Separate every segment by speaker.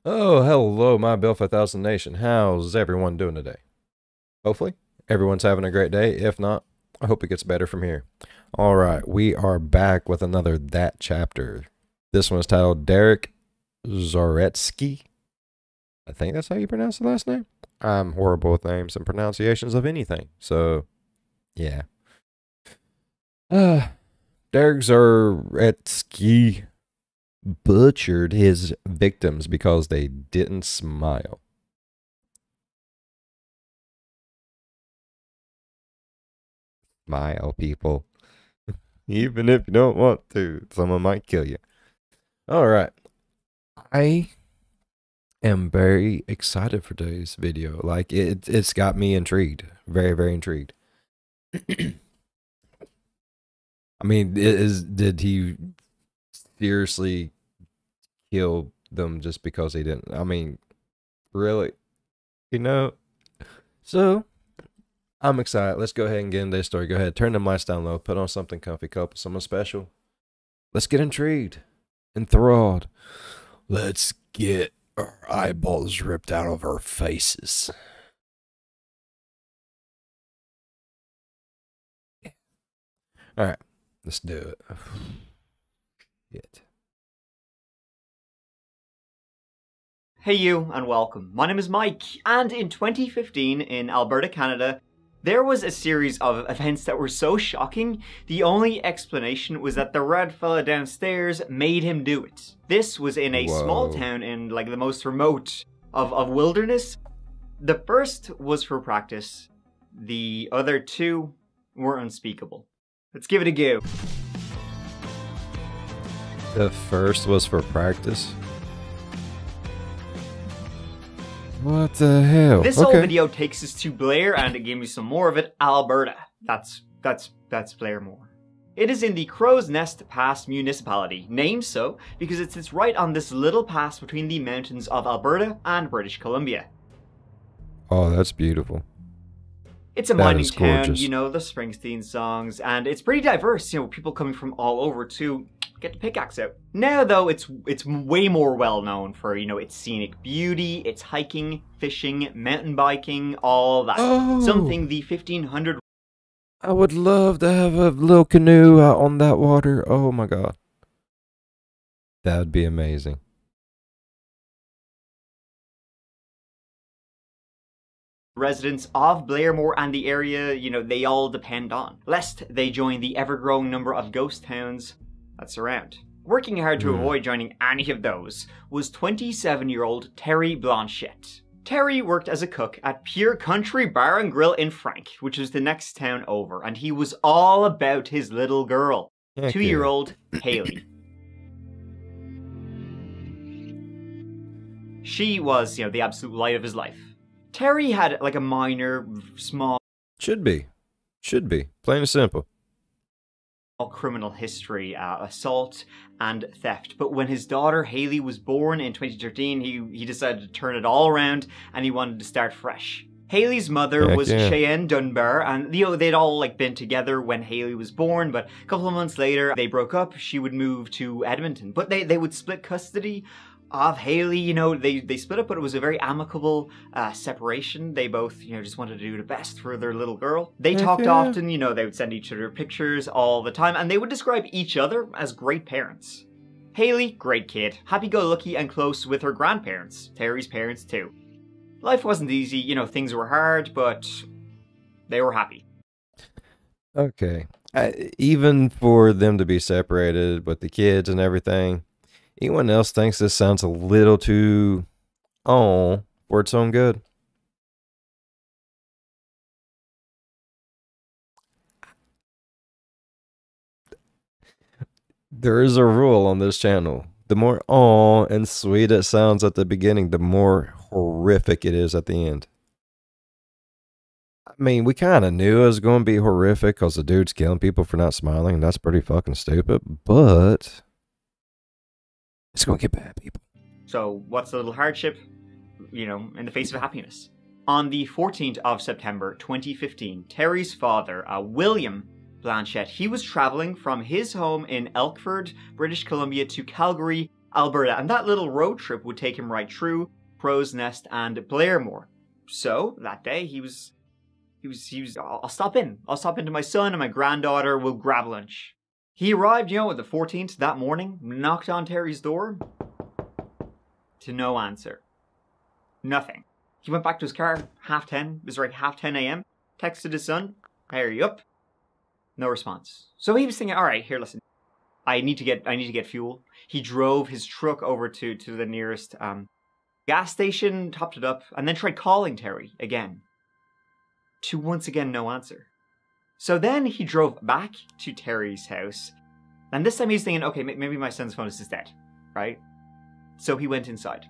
Speaker 1: Oh, hello, my Bill 5000 Nation. How's everyone doing today? Hopefully, everyone's having a great day. If not, I hope it gets better from here. All right, we are back with another That Chapter. This one is titled Derek Saretzky. I think that's how you pronounce the last name. I'm horrible with names and pronunciations of anything, so yeah. Derek Saretzky butchered his victims because they didn't smile. Smile, people. Even if you don't want to, someone might kill you. All right. I am very excited for today's video. Like, it's got me intrigued. Very, very intrigued. I mean, did he seriously kill them just because he didn't? I mean, really? You know? So, I'm excited. Let's go ahead and get into this story. Go ahead, turn the mics down low, put on something comfy, cup of someone special. Let's get intrigued, enthralled. Let's get our eyeballs ripped out of our faces. All right, let's do it. Shit.
Speaker 2: Hey you, and welcome. My name is Mike, and in 2015 in Alberta, Canada, there was a series of events that were so shocking, the only explanation was that the red fella downstairs made him do it. This was in a small town in like the most remote of wilderness. The first was for practice. The other two were unspeakable. Let's give it a go.
Speaker 1: The first was for practice? What the hell?
Speaker 2: This whole video takes us to Blair, and it gave me some more of it, Alberta. That's Blair more. It is in the Crowsnest Pass municipality, named so because it sits right on this little pass between the mountains of Alberta and British Columbia.
Speaker 1: Oh, that's beautiful.
Speaker 2: It's a mining town, you know, the Springsteen songs, and it's pretty diverse, you know, people coming from all over to get the pickaxe out. Now though, it's way more well known for, you know, its scenic beauty, its hiking, fishing, mountain biking, all that.
Speaker 1: Oh.
Speaker 2: Something the 1500.
Speaker 1: I would love to have a little canoe out on that water. Oh my god. That would be amazing.
Speaker 2: Residents of Blairmore and the area, you know, they all depend on, lest they join the ever-growing number of ghost towns that surround. Working hard to avoid joining any of those was 27-year-old Terry Blanchette. Terry worked as a cook at Pure Country Bar and Grill in Frank, which was the next town over, and he was all about his little girl, 2-year-old Hailey. She was, you know, the absolute light of his life. Terry had like a minor, small...
Speaker 1: Should be, plain and simple.
Speaker 2: Criminal history, assault and theft. But when his daughter Hailey was born in 2013, he decided to turn it all around and he wanted to start fresh. Hailey's mother was Hailey Dunbar, and you know, they'd all like been together when Hailey was born, but a couple of months later they broke up. She would move to Edmonton, but they would split custody of Hailey. You know, they split up, but it was a very amicable separation. They both, you know, just wanted to do the best for their little girl. They talked often, you know, they would send each other pictures all the time, and they would describe each other as great parents. Hailey, great kid, happy-go-lucky and close with her grandparents, Terry's parents too. Life wasn't easy, you know, things were hard, but they were happy.
Speaker 1: Okay. Even for them to be separated with the kids and everything, anyone else thinks this sounds a little too for its own good? There is a rule on this channel. The more and sweet it sounds at the beginning, the more horrific it is at the end. I mean, we kind of knew it was going to be horrific because the dude's killing people for not smiling, and that's pretty fucking stupid, but it's going to get bad, people.
Speaker 2: So what's the little hardship, you know, in the face of happiness? On the 14th of September 2015, Terry's father, William Blanchette, he was traveling from his home in Elkford, British Columbia to Calgary Alberta, and that little road trip would take him right through Crowsnest and Blairmore. So that day he was, I'll stop in. I'll stop into my son and my granddaughter. We'll grab lunch. He arrived, you know, at the 14th that morning, knocked on Terry's door. To no answer. Nothing. He went back to his car, 10:30. It was like 10:30 a.m. Texted his son, "Hey, are you up?" No response. So he was thinking, all right, here, listen. I need to get fuel. He drove his truck over to the nearest gas station, topped it up, and then tried calling Terry again. To once again no answer. So then he drove back to Terry's house, and this time he's thinking, okay, maybe my son's phone is dead, right? So he went inside.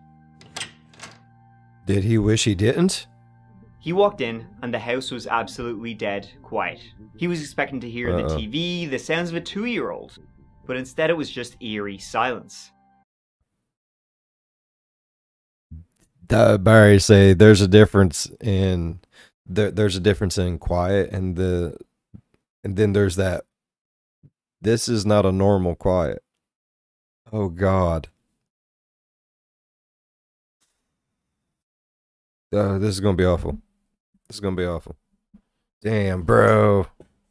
Speaker 1: Did he wish he didn't?
Speaker 2: He walked in, and the house was absolutely dead quiet. He was expecting to hear the TV, the sounds of a 2-year-old, but instead it was just eerie silence.
Speaker 1: Barry say there's a difference in there's a difference in quiet and then there's that. This is not a normal quiet. Oh God. This is gonna be awful. This is gonna be awful. Damn, bro.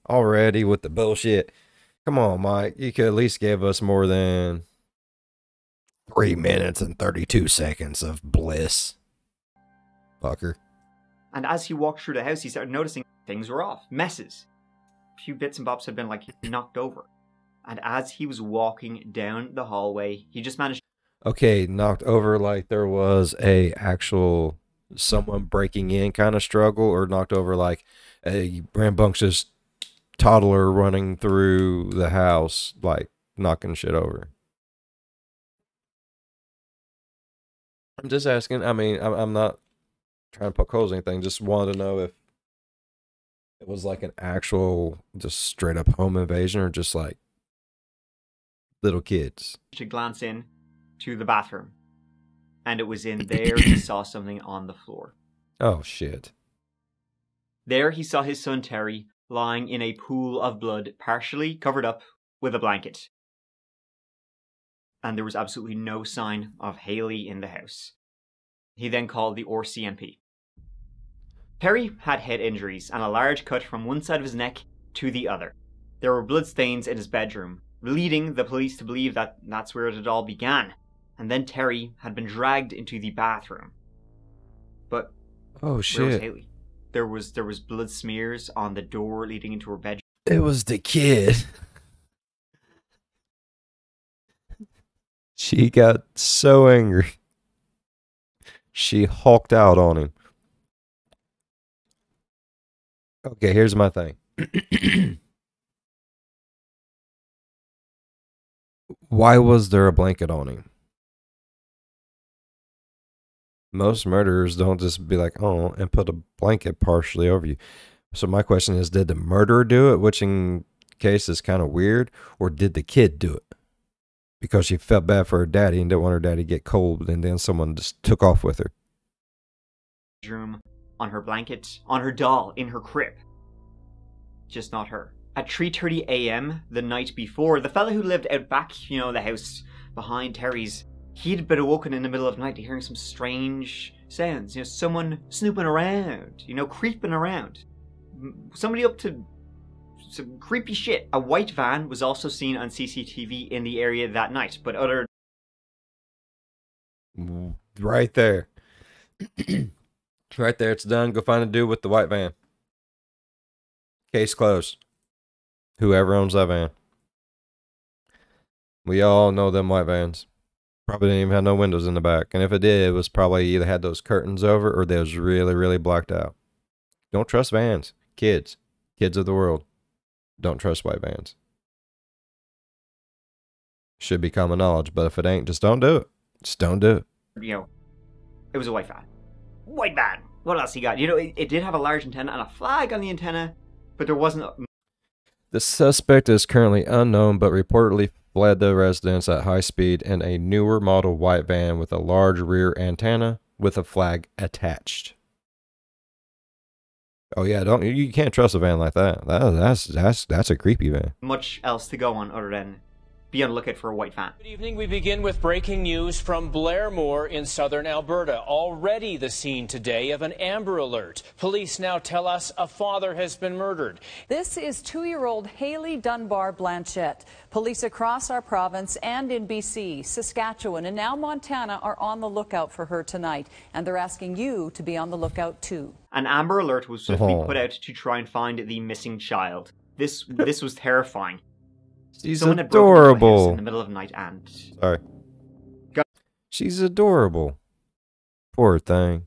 Speaker 1: Already with the bullshit. Come on, Mike. You could at least give us more than 3 minutes and 32 seconds of bliss. Fucker.
Speaker 2: And as he walked through the house, he started noticing things were off. Messes. A few bits and bobs had been, like, knocked over. And as he was walking down the hallway, he just managed...
Speaker 1: Okay, knocked over like there was a actual someone breaking in kind of struggle, or knocked over like a rambunctious toddler running through the house, like knocking shit over. I'm just asking. I mean, I'm not trying to poke holes or anything. Just wanted to know if it was like an actual, just straight up home invasion, or just like little kids.
Speaker 2: to glance in to the bathroom. And it was in there he saw something on the floor.
Speaker 1: Oh, shit.
Speaker 2: There he saw his son Terry lying in a pool of blood, partially covered up with a blanket. And there was absolutely no sign of Hailey in the house. He then called the RCMP. Terry had head injuries and a large cut from one side of his neck to the other. There were bloodstains in his bedroom, leading the police to believe that that's where it had all began. And then Terry had been dragged into the bathroom. But
Speaker 1: oh shit,
Speaker 2: where was Hailey? There was blood smears on the door leading into her bedroom.
Speaker 1: It was the kid. She got so angry. She hulked out on him. Okay, here's my thing. Why was there a blanket on him? Most murderers don't just be like, oh, and put a blanket partially over you. So my question is, did the murderer do it, which in case is kind of weird, or did the kid do it? Because she felt bad for her daddy and didn't want her daddy to get cold, and then someone just took off with her.
Speaker 2: Room, on her blanket, on her doll, in her crib. Just not her. At 3:30 a.m. the night before, the fella who lived out back, you know, the house behind Terry's, he'd been awoken in the middle of the night to hearing some strange sounds. You know, someone snooping around, you know, creeping around. Somebody up to some creepy shit. A white van was also seen on CCTV in the area that night, but other...
Speaker 1: Right there. Right there, it's done. Go find a dude with the white van. Case closed. Whoever owns that van. We all know them white vans. Probably didn't even have no windows in the back. And if it did, it was probably either had those curtains over or they was really, really blacked out. Don't trust vans. Kids. Kids of the world. Don't trust white vans. Should be common knowledge, but if it ain't, just don't do it. Just don't do it.
Speaker 2: You know, it was a white van. White van! What else he got? You know, it did have a large antenna and a flag on the antenna, but there wasn't...
Speaker 1: The suspect is currently unknown, but reportedly fled the residence at high speed in a newer model white van with a large rear antenna with a flag attached. Oh yeah, you can't trust a van like that. That's a creepy van.
Speaker 2: Much else to go on other than be on the lookout for a white van.
Speaker 3: Good evening. We begin with breaking news from Blairmore in southern Alberta. Already the scene today of an Amber Alert. Police now tell us a father has been murdered.
Speaker 4: This is 2-year-old Hailey Dunbar Blanchette. Police across our province and in BC, Saskatchewan, and now Montana are on the lookout for her tonight. And they're asking you to be on the lookout too.
Speaker 2: An Amber Alert was swiftly put out to try and find the missing child. This was terrifying.
Speaker 1: She's
Speaker 2: Someone had broken into a house
Speaker 1: adorable.
Speaker 2: in the middle of the night and...
Speaker 1: Sorry. She's adorable. Poor thing.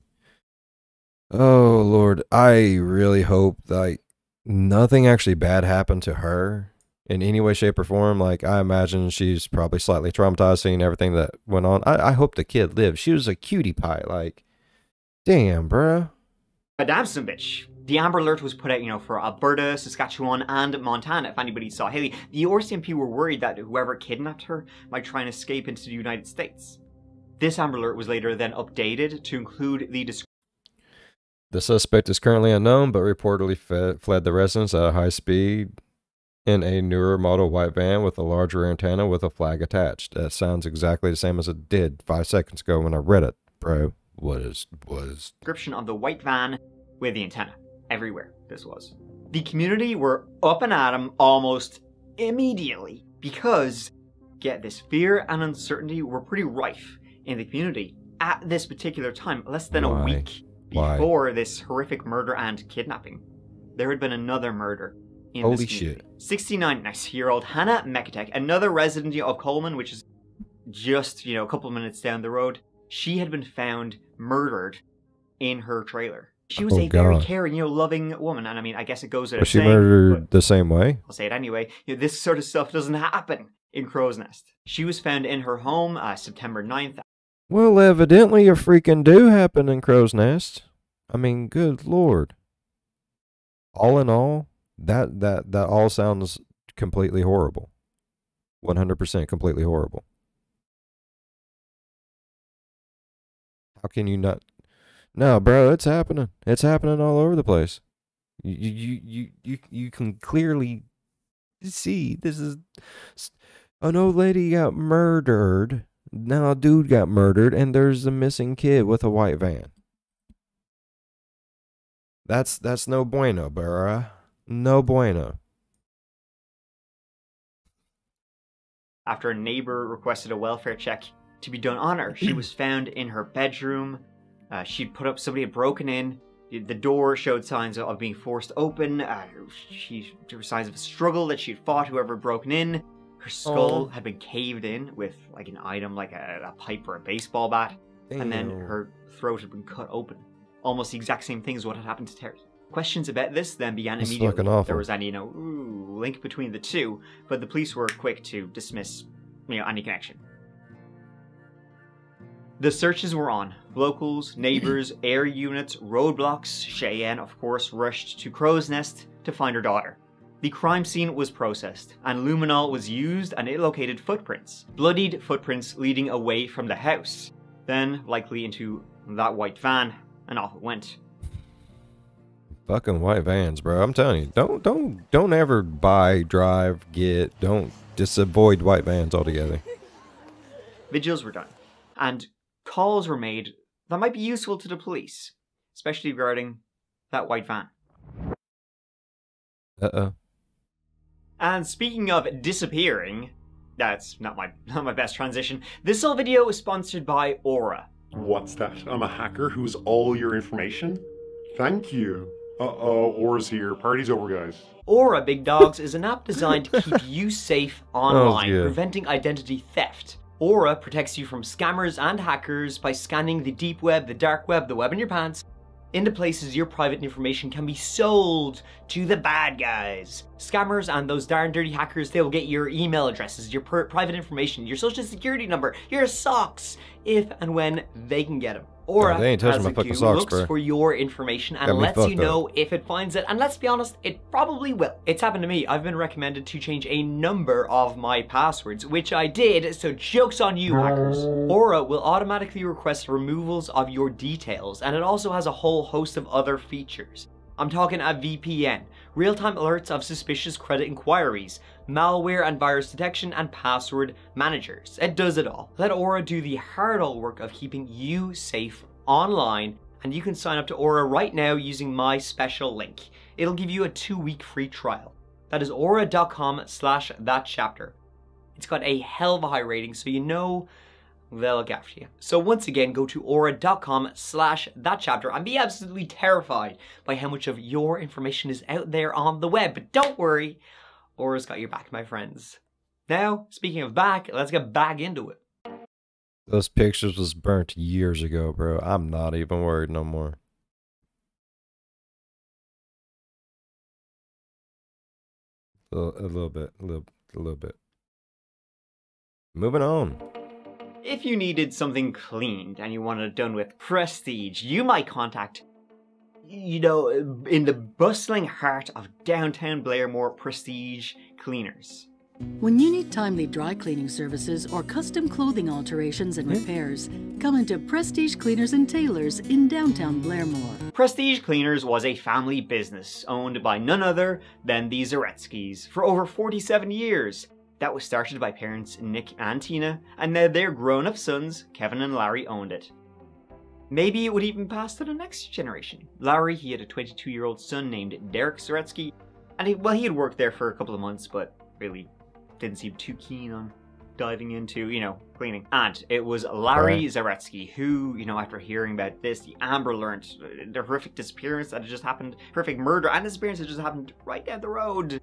Speaker 1: Oh, Lord. I really hope like nothing actually bad happened to her in any way, shape, or form. Like, I imagine she's probably slightly traumatized seeing everything that went on. I hope the kid lived. She was a cutie pie. Like, damn, bruh.
Speaker 2: A damn son bitch. The Amber Alert was put out, for Alberta, Saskatchewan, and Montana if anybody saw Hailey. The RCMP were worried that whoever kidnapped her might try and escape into the United States. This Amber Alert was later then updated to include the description.
Speaker 1: The suspect is currently unknown, but reportedly fled the residence at a high speed in a newer model white van with a larger antenna with a flag attached. That sounds exactly the same as it did 5 seconds ago when I read it, bro. Was
Speaker 2: Description of the white van with the antenna. Everywhere this was. The community were up and at him almost immediately because, get this, fear and uncertainty were pretty rife in the community at this particular time, less than a week before this horrific murder and kidnapping. There had been another murder in this community.
Speaker 1: Shit.
Speaker 2: 69-year-old Hannah Mekatek, another resident of Coleman, which is just, a couple of minutes down the road, she had been found murdered in her trailer. She was a very caring, loving woman, and I mean, I guess it goes without saying.
Speaker 1: Was she murdered the same way?
Speaker 2: I'll say it anyway. This sort of stuff doesn't happen in Crowsnest. She was found in her home September 9th.
Speaker 1: Well, evidently a freaking do happen in Crowsnest. I mean, good Lord. All in all, that all sounds completely horrible. 100% completely horrible. How can you not? No, bro, it's happening. It's happening all over the place. You can clearly see this is an old lady got murdered. Now a dude got murdered, and there's a missing kid with a white van. That's no bueno, bruh. No bueno.
Speaker 2: After a neighbor requested a welfare check to be done on her, she was found in her bedroom. Somebody had broken in. The door showed signs of being forced open. There were signs of a struggle that she had fought whoever had broken in. Her skull had been caved in with like an item like a pipe or a baseball bat.
Speaker 1: Damn.
Speaker 2: And then her throat had been cut open. Almost the exact same thing as what had happened to Terry. Questions about this then began
Speaker 1: That's
Speaker 2: immediately.
Speaker 1: fucking awful.
Speaker 2: There was any, link between the two, but the police were quick to dismiss, any connection. The searches were on. Locals, neighbors, air units, roadblocks. Cheyenne, of course, rushed to Crowsnest to find her daughter. The crime scene was processed, and luminol was used, and it located footprints. Bloodied footprints leading away from the house. Then, likely into that white van, and off it went.
Speaker 1: Fucking white vans, bro. I'm telling you, don't ever buy, drive, just avoid white vans altogether.
Speaker 2: Vigils were done, and calls were made that might be useful to the police, especially regarding that white van.
Speaker 1: Uh-oh.
Speaker 2: And speaking of disappearing, that's not my best transition. This whole video is sponsored by Aura.
Speaker 5: What's that? I'm a hacker who's all your information? Thank you. Uh-oh, Aura's here. Party's over, guys.
Speaker 2: Aura, big dogs, is an app designed to keep you safe online,
Speaker 1: yeah.
Speaker 2: preventing identity theft. Aura protects you from scammers and hackers by scanning the deep web, the dark web, the web in your pants, into places your private information can be sold to the bad guys. Scammers and those darn dirty hackers, they will get your email addresses, your private information, your social security number, your socks, if and when they can get them. Aura,
Speaker 1: they ain't touching
Speaker 2: as
Speaker 1: my
Speaker 2: a
Speaker 1: fucking
Speaker 2: goo,
Speaker 1: socks,
Speaker 2: looks
Speaker 1: bro.
Speaker 2: for your information and lets you know if it finds it. And let's be honest, it probably will. It's happened to me. I've been recommended to change a number of my passwords, which I did, so joke's on you, hackers. Aura will automatically request removals of your details, and it also has a whole host of other features. I'm talking a VPN, real-time alerts of suspicious credit inquiries, malware and virus detection, and password managers. It does it all. Let Aura do the hard work of keeping you safe online, and you can sign up to Aura right now using my special link. It'll give you a 2-week free trial. That is aura.com/thatchapter. It's got a hell of a high rating, so you know they'll look after you. So once again, go to aura.com/thatchapter and be absolutely terrified by how much of your information is out there on the web. But don't worry, Aura's got your back, my friends. Now, speaking of back, let's get back into it.
Speaker 1: Those pictures was burnt years ago, bro. I'm not even worried no more. A little bit. Moving on.
Speaker 2: If you needed something cleaned and you wanted it done with prestige, you might contact, in the bustling heart of downtown Blairmore, Prestige Cleaners.
Speaker 6: When you need timely dry cleaning services or custom clothing alterations and repairs, come into Prestige Cleaners and Tailors in downtown Blairmore.
Speaker 2: Prestige Cleaners was a family business owned by none other than the Saretzkys for over 47 years. That was started by parents Nick and Tina, and now their grown-up sons, Kevin and Larry, owned it. Maybe it would even pass to the next generation. Larry, he had a 22-year-old son named Derek Saretzky, and he had worked there for a couple of months, but really didn't seem too keen on diving into, cleaning. And it was Larry Saretzky who, after hearing about this, the Amber learned the horrific disappearance that had just happened, horrific murder and disappearance that just happened right down the road.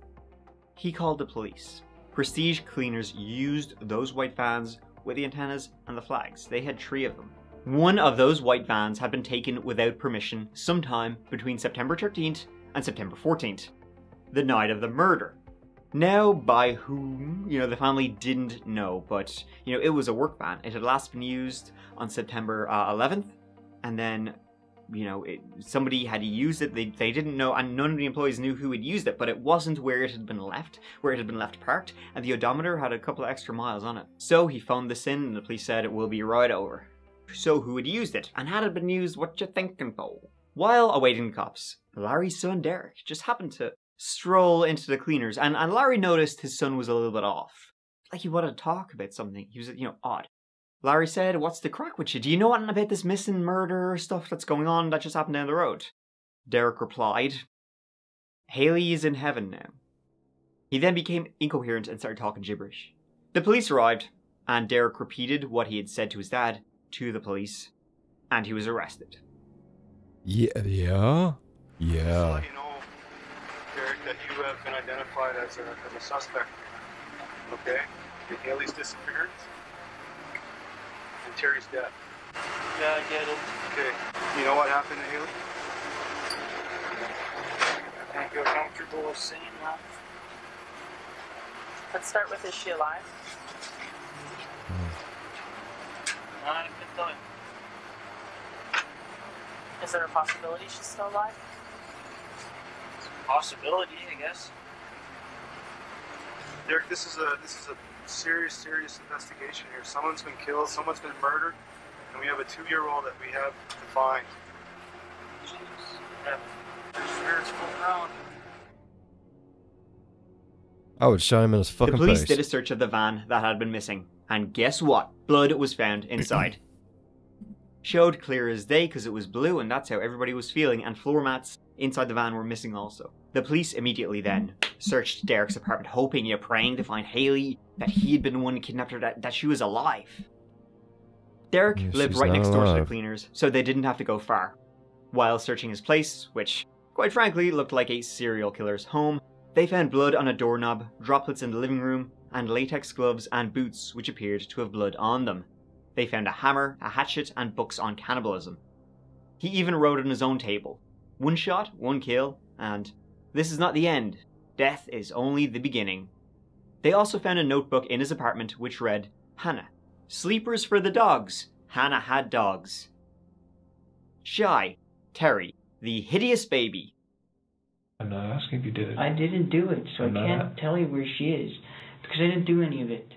Speaker 2: He called the police. Prestige Cleaners used those white vans with the antennas and the flags. They had 3 of them. One of those white vans had been taken without permission sometime between September 13th and September 14th, the night of the murder. Now, by whom, the family didn't know, but, it was a work van. It had last been used on September 11th, and then, somebody had used it. They didn't know, and none of the employees knew who had used it, but it wasn't where it had been left parked, and the odometer had a couple of extra miles on it. So he phoned this in, and the police said it will be right over. So who had used it? And had it been used, what you thinking for? While awaiting the cops, Larry's son Derek just happened to stroll into the cleaners, and Larry noticed his son was a little bit off. Like he wanted to talk about something. He was, odd. Larry said, "What's the crack with you? Do you know anything about this missing murder stuff that's going on that just happened down the road?" Derek replied, "Hailey is in heaven now." He then became incoherent and started talking gibberish. The police arrived, and Derek repeated what he had said to his dad to the police, and he was arrested.
Speaker 1: Yeah.
Speaker 7: Just to let you know, Derek, that you have been identified as a suspect. Okay? In Hailey's disappearance and Terry's death. Yeah, I get it. Okay. You know what happened to Hailey?
Speaker 8: I feel comfortable saying that. Let's start with, is she alive? I can tell you. Is there a possibility she's still alive? It's a possibility, I guess.
Speaker 7: Derek, this is a serious investigation here. Someone's been killed, someone's been murdered, and we have a 2-year-old that we have to find.
Speaker 8: Jesus. Yeah. Spirits full ground.
Speaker 1: I would shot him in his fucking
Speaker 2: The police
Speaker 1: face.
Speaker 2: did a search of the van that had been missing, and guess what? Blood was found inside. Showed clear as day because it was blue, and that's how everybody was feeling, and floor mats inside the van were missing also. The police immediately then searched Derek's apartment, hoping, praying to find Hailey, that he had been the one who kidnapped her, that she was alive. Derek lived
Speaker 1: she's
Speaker 2: right
Speaker 1: not
Speaker 2: next door to the
Speaker 1: alive.
Speaker 2: cleaners, so they didn't have to go far. While searching his place, which, quite frankly, looked like a serial killer's home, they found blood on a doorknob, droplets in the living room, and latex gloves and boots which appeared to have blood on them. They found a hammer, a hatchet, and books on cannibalism. He even wrote on his own table, "One shot, one kill," and "This is not the end. Death is only the beginning." They also found a notebook in his apartment which read, "Hannah. Sleepers for the dogs. Hannah had dogs." Shy. Terry. The hideous baby.
Speaker 9: I'm not asking if you did it.
Speaker 10: I didn't do it, so I
Speaker 9: I'm not
Speaker 10: can't tell you where she is, because I didn't do any of it.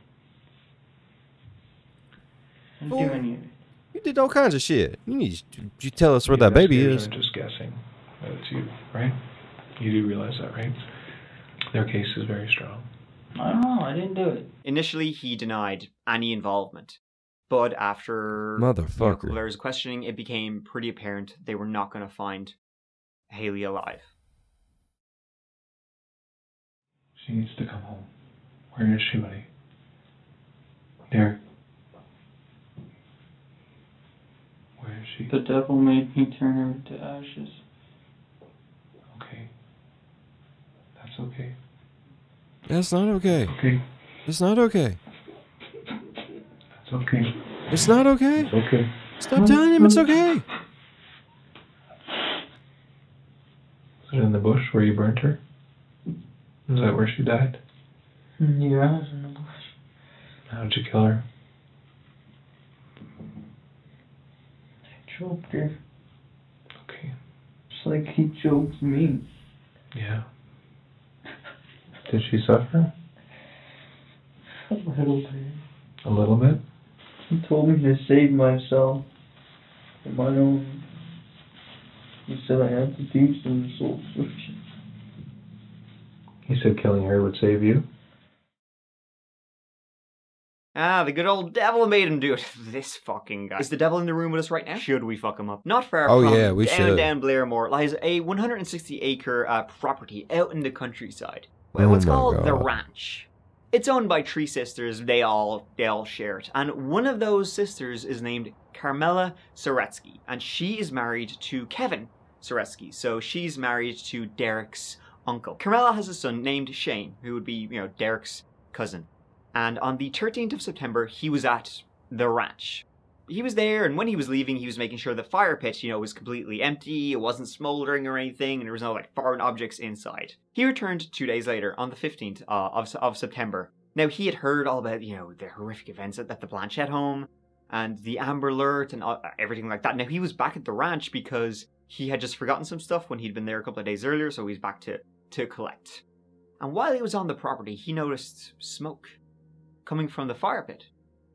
Speaker 10: I didn't do any of it.
Speaker 1: You did all kinds of shit. You tell us where that baby is.
Speaker 9: I'm just guessing that it's you, right? You do realize that, right? Their case is very strong.
Speaker 10: I don't know, I didn't do it.
Speaker 2: Initially, he denied any involvement. But after a
Speaker 1: Motherfucker.
Speaker 2: couple of hours of questioning, it became pretty apparent they were not going to find Hailey alive.
Speaker 9: She needs to come home. Where is she, buddy? Derek. Where is she?
Speaker 10: The devil made me turn her to ashes.
Speaker 9: Okay. That's okay.
Speaker 1: That's not okay.
Speaker 9: Okay.
Speaker 1: It's not okay.
Speaker 9: That's okay.
Speaker 1: It's not okay.
Speaker 9: It's okay.
Speaker 1: Stop telling him it's okay.
Speaker 9: Is it in the bush where you burnt her? Is that where she died?
Speaker 10: Yeah, I was in the bush.
Speaker 9: How'd you kill her?
Speaker 10: I choked her.
Speaker 9: Okay.
Speaker 10: Just like he choked me.
Speaker 9: Yeah. Did she suffer?
Speaker 10: A little bit.
Speaker 9: A little bit?
Speaker 10: He told me to save myself for my own. He said I had to do some soul searching.
Speaker 9: He said killing her would save you?
Speaker 2: Ah, the good old devil made him do it. This fucking guy. Is the devil in the room with us right now? Should we fuck him up? Not far from
Speaker 1: we should.
Speaker 2: down Blairmore lies a 160-acre property out in the countryside.
Speaker 1: Oh
Speaker 2: What's
Speaker 1: my
Speaker 2: called the
Speaker 1: God.
Speaker 2: Ranch. It's owned by 3 sisters. They all share it. And one of those sisters is named Carmela Saretzky. And she is married to Kevin Saretzky. So she's married to Derek's uncle. Carmela has a son named Shane, who would be, Derek's cousin. And on the 13th of September, he was at the ranch. He was there, and when he was leaving, he was making sure the fire pit, was completely empty, it wasn't smoldering or anything, and there was no, foreign objects inside. He returned 2 days later, on the 15th of September. Now, he had heard all about, the horrific events at the Blanchette home, and the Amber Alert, and everything like that. Now, he was back at the ranch because he had just forgotten some stuff when he'd been there a couple of days earlier, so he's back to collect. And while he was on the property, he noticed smoke coming from the fire pit.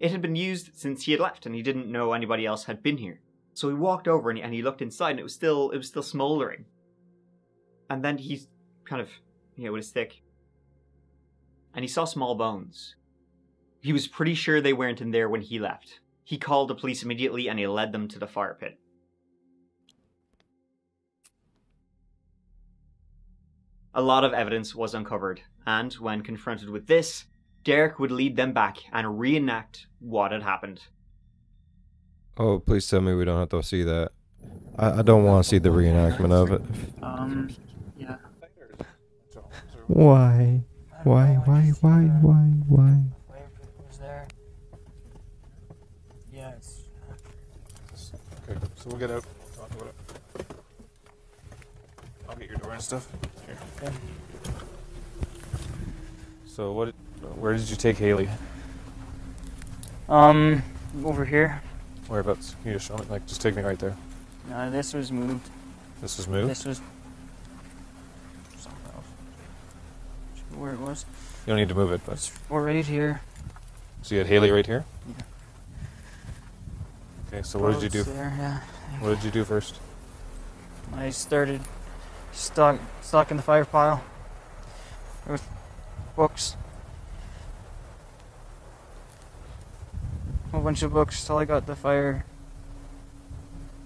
Speaker 2: It had been used since he had left, and he didn't know anybody else had been here. So he walked over and he looked inside, and it was still smoldering. And then he kind of, with his stick, and he saw small bones. He was pretty sure they weren't in there when he left. He called the police immediately, and he led them to the fire pit. A lot of evidence was uncovered, and when confronted with this, Derek would lead them back and reenact what had happened.
Speaker 1: Oh, please tell me we don't have to see that. I don't want to see the reenactment of it.
Speaker 10: Yeah.
Speaker 1: Why? Why?
Speaker 10: Was there? Yeah, it's...
Speaker 11: Okay, so we'll get out. Talk about it. I'll get your door and stuff. Here.
Speaker 10: Okay.
Speaker 11: So where did you take Hailey?
Speaker 10: Over here.
Speaker 11: Whereabouts? Can you just show me? Just take me right there.
Speaker 10: No, this was moved.
Speaker 11: This was moved?
Speaker 10: This was something else. Where it was.
Speaker 11: You don't need to move it, but...
Speaker 10: Or right here.
Speaker 11: So you had Hailey right here?
Speaker 10: Yeah.
Speaker 11: Okay, so what did you do?
Speaker 10: There, yeah.
Speaker 11: What did you do first?
Speaker 10: I started stuck in the fire pile with books. A bunch of books till I got the fire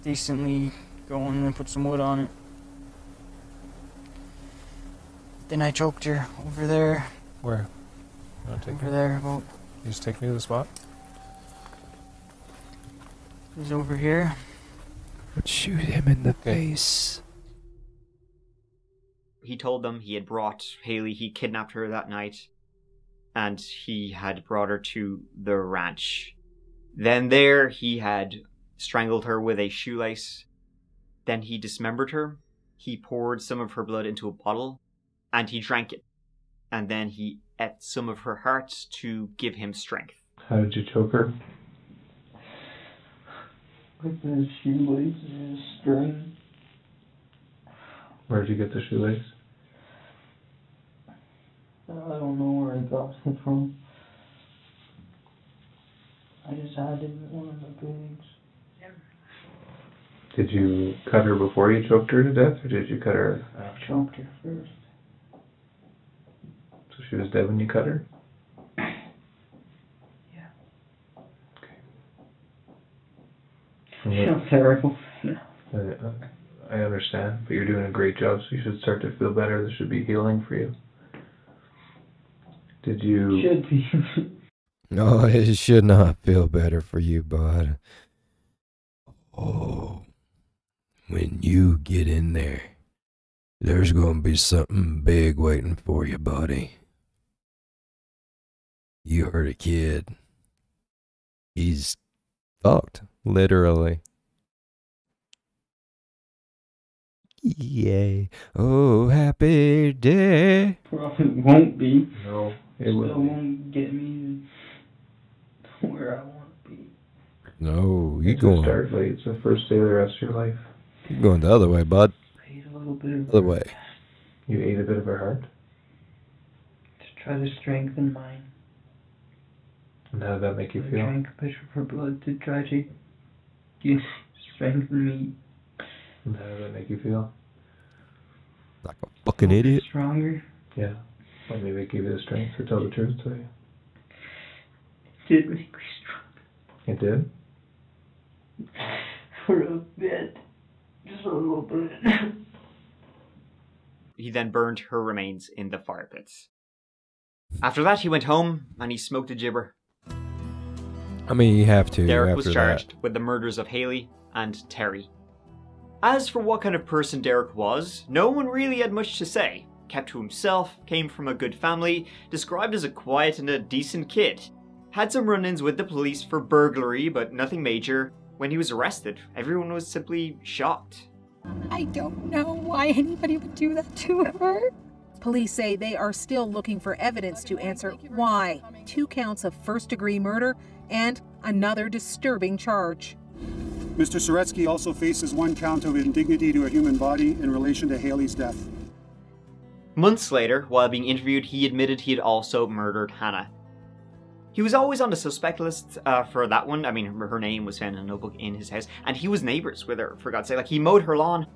Speaker 10: decently going and put some wood on it. Then I choked her over there.
Speaker 11: Where? You want to take
Speaker 10: Over
Speaker 11: me?
Speaker 10: there about.
Speaker 11: You just take me to the spot?
Speaker 10: It was over here.
Speaker 1: Would shoot him in the face.
Speaker 2: He told them he had brought Hailey, he kidnapped her that night, and he had brought her to the ranch. Then there, he had strangled her with a shoelace. Then he dismembered her. He poured some of her blood into a bottle, and he drank it. And then he ate some of her heart to give him strength.
Speaker 9: How did you choke her?
Speaker 10: With the shoelace and string.
Speaker 9: Where'd you get the shoelace?
Speaker 10: I don't know where I got it from. I just had it in one of the bags.
Speaker 9: Did you cut her before you choked her to death, or did you cut her?
Speaker 10: I choked her first.
Speaker 9: So she was dead when you cut her?
Speaker 10: Yeah.
Speaker 9: Okay.
Speaker 10: I feel terrible.
Speaker 9: I understand, but you're doing a great job, so you should start to feel better. There should be healing for you. Did you...
Speaker 10: Should be.
Speaker 1: No, it should not feel better for you, bud. Oh, when you get in there, there's gonna be something big waiting for you, buddy. You heard a kid. He's fucked, literally. Yay. Oh, happy day.
Speaker 10: Probably won't be.
Speaker 9: No, it
Speaker 10: Still won't get me to where I want to be.
Speaker 1: No, you
Speaker 9: It's
Speaker 1: going.
Speaker 9: a start late. It's the first day of the rest of your life.
Speaker 1: You're going the other way, bud.
Speaker 10: I ate a little bit of
Speaker 1: Other way.
Speaker 9: You ate a bit of her heart?
Speaker 10: to try to strengthen mine.
Speaker 9: And how did that make you
Speaker 10: I
Speaker 9: feel?
Speaker 10: drank a bit of her blood to try to get strengthen me.
Speaker 9: And how did that make you feel?
Speaker 1: Like a fucking idiot.
Speaker 10: Stronger.
Speaker 9: Yeah. Well, maybe it gave you the strength to tell the truth to you.
Speaker 10: It did make me strong.
Speaker 9: It did?
Speaker 10: For a bit. Just a little bit.
Speaker 2: He then burned her remains in the fire pits. After that, he went home and he smoked a gibber.
Speaker 1: I mean, you have to.
Speaker 2: Derek
Speaker 1: after
Speaker 2: was charged with the murders of Hailey and Terry. As for what kind of person Derek was, no one really had much to say. Kept to himself, came from a good family, described as a quiet and a decent kid. Had some run-ins with the police for burglary, but nothing major. When he was arrested, everyone was simply shocked.
Speaker 12: I don't know why anybody would do that to her. Police say they are still looking for evidence to answer why. 2 counts of first-degree murder and another disturbing charge.
Speaker 13: Mr. Saretzky also faces 1 count of indignity to a human body in relation to Hailey's death.
Speaker 2: Months later, while being interviewed, he admitted he had also murdered Hannah. He was always on the suspect list for that one. I mean, her name was found in a notebook in his house, and he was neighbours with her, for God's sake. Like, he mowed her lawn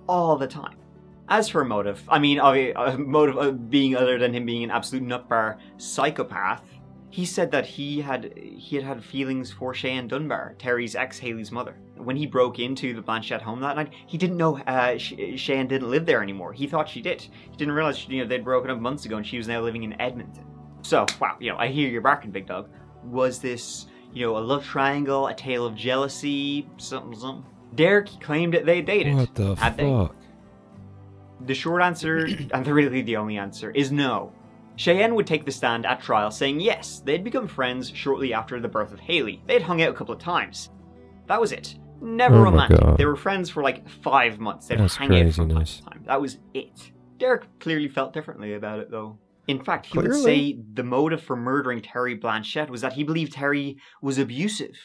Speaker 2: all the time. As for motive, I mean, a motive being other than him being an absolute nutbar psychopath, he said that he had feelings for Cheyenne Dunbar, Terry's ex, Hailey's mother. When he broke into the Blanchette home that night, he didn't know Cheyenne didn't live there anymore. He thought she did. He didn't realize, they'd broken up months ago and she was now living in Edmonton. So, wow, I hear you're barking, big dog. Was this, a love triangle, a tale of jealousy, something? Derek claimed that they dated.
Speaker 1: What the
Speaker 2: Had
Speaker 1: fuck?
Speaker 2: The short answer, and really the only answer, is no. Cheyenne would take the stand at trial saying yes, they'd become friends shortly after the birth of Hailey. They'd hung out a couple of times. That was it. Never romantic.
Speaker 1: God.
Speaker 2: They were friends for like 5 months. They'd
Speaker 1: That's
Speaker 2: hang out from time
Speaker 1: craziness.
Speaker 2: to time. That was it. Derek clearly felt differently about it though. In fact, he would
Speaker 1: Clearly?
Speaker 2: say the motive for murdering Terry Blanchette was that he believed Terry was abusive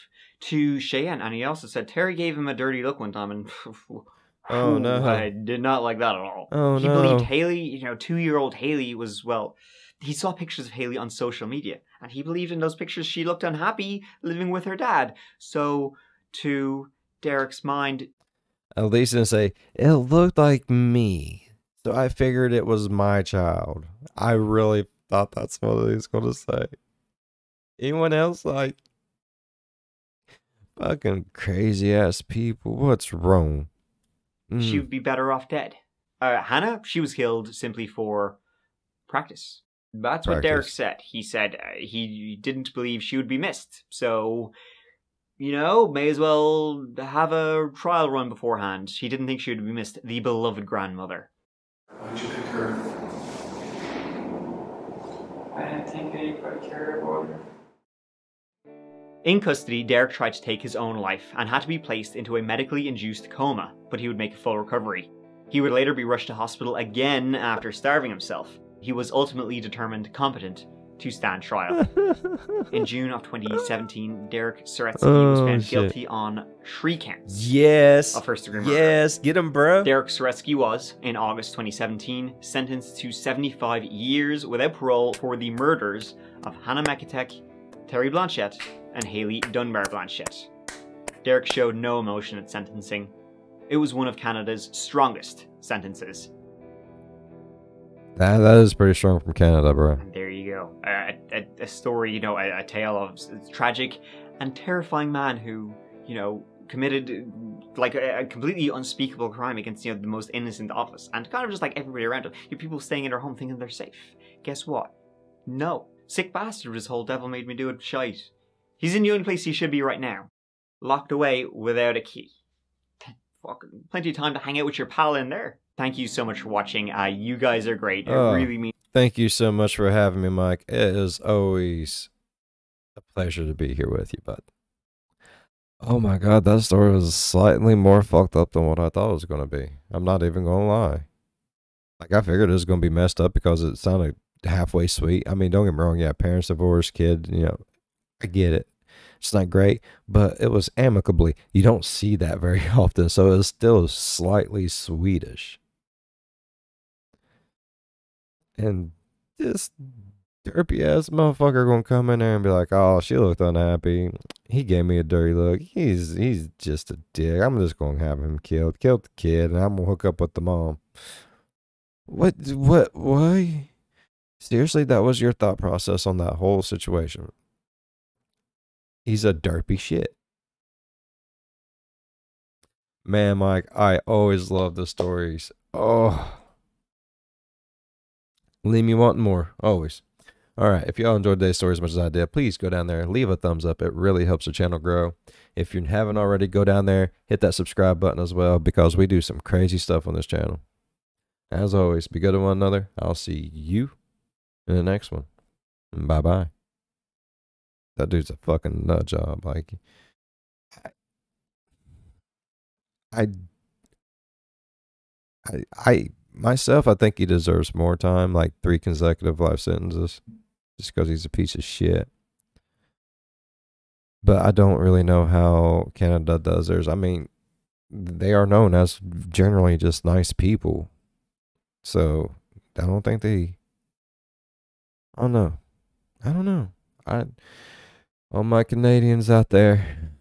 Speaker 2: to Cheyenne. And he also said Terry gave him a dirty look one time and
Speaker 1: Oh, no.
Speaker 2: I did not like that at all.
Speaker 1: Oh,
Speaker 2: he
Speaker 1: no.
Speaker 2: believed Hailey, 2-year-old Hailey was, he saw pictures of Hailey on social media. And he believed in those pictures she looked unhappy living with her dad. So, to Derek's mind,
Speaker 1: At least didn't say, it looked like me. So I figured it was my child. I really thought that's what he was going to say. Anyone else like, fucking crazy ass people, what's wrong?
Speaker 2: she would be better off dead. Hannah, she was killed simply for practice. That's what Derek
Speaker 1: Practice.
Speaker 2: said. He said he didn't believe she would be missed. So, may as well have a trial run beforehand. He didn't think she would be missed. The beloved grandmother.
Speaker 9: Why'd you pick her?
Speaker 10: I didn't think anybody cared about her.
Speaker 2: In custody, Derek tried to take his own life and had to be placed into a medically induced coma, but he would make a full recovery. He would later be rushed to hospital again after starving himself. He was ultimately determined competent to stand trial. In June of 2017, Derek Saretzky was found guilty on 3 counts
Speaker 1: Yes.
Speaker 2: of first-degree murder.
Speaker 1: Yes. Get him, bro.
Speaker 2: Derek Saretzky was, in August 2017, sentenced to 75 years without parole for the murders of Hannah Mekatek, Terry Blanchette, and Hailey Dunbar Blanchette. Derek showed no emotion at sentencing. it was one of Canada's strongest sentences.
Speaker 1: That is pretty strong from Canada, bro.
Speaker 2: And there you go. A story, you know, a tale of a tragic and terrifying man who, you know, committed like a completely unspeakable crime against, you know, the most innocent of us, and kind of just like everybody around him. You have people staying in their home thinking they're safe. Guess what? No. Sick bastard, this whole devil made me do it shite. He's in the only place he should be right now. Locked away without a key. Fucking plenty of time to hang out with your pal in there. Thank you so much for watching. You guys are great. It really means.
Speaker 1: Thank you so much for having me, Mike. It is always a pleasure to be here with you, bud. Oh my god, that story was slightly more fucked up than what I thought it was going to be. I'm not even going to lie. Like, I figured it was going to be messed up because it sounded halfway sweet. I mean, don't get me wrong, yeah, parents divorced, kid, you know, I get it. It's not great, but it was amicably. You don't see that very often, so it was still slightly Swedish. And this derpy ass motherfucker gonna come in there and be like, oh, she looked unhappy. He gave me a dirty look. He's just a dick. I'm just gonna have him killed. Killed the kid, and I'm gonna hook up with the mom. What? Why? Seriously, that was your thought process on that whole situation? He's a derpy shit. Man, Mike, I always love the stories. Oh. Leave me wanting more, always. Alright, if y'all enjoyed today's story as much as I did, please go down there, leave a thumbs up. It really helps the channel grow. If you haven't already, go down there, hit that subscribe button as well, because we do some crazy stuff on this channel. As always, be good to one another. I'll see you in the next one. Bye-bye. That dude's a fucking nut job. Like, I myself, I think he deserves more time, like 3 consecutive life sentences, just because he's a piece of shit. But I don't really know how Canada does theirs. I mean, they are known as generally just nice people. So, I don't think they... I don't know. I don't know. All my Canadians out there,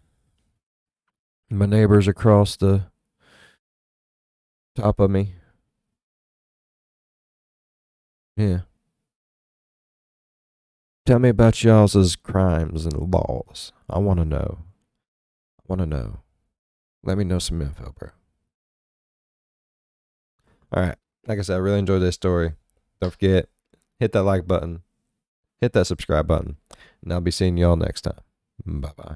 Speaker 1: my neighbors across the top of me. Yeah. Tell me about y'all's crimes and laws. I want to know. I want to know. Let me know some info, bro. Alright. Like I said, I really enjoyed this story. Don't forget, hit that like button. Hit that subscribe button. And I'll be seeing y'all next time. Bye-bye.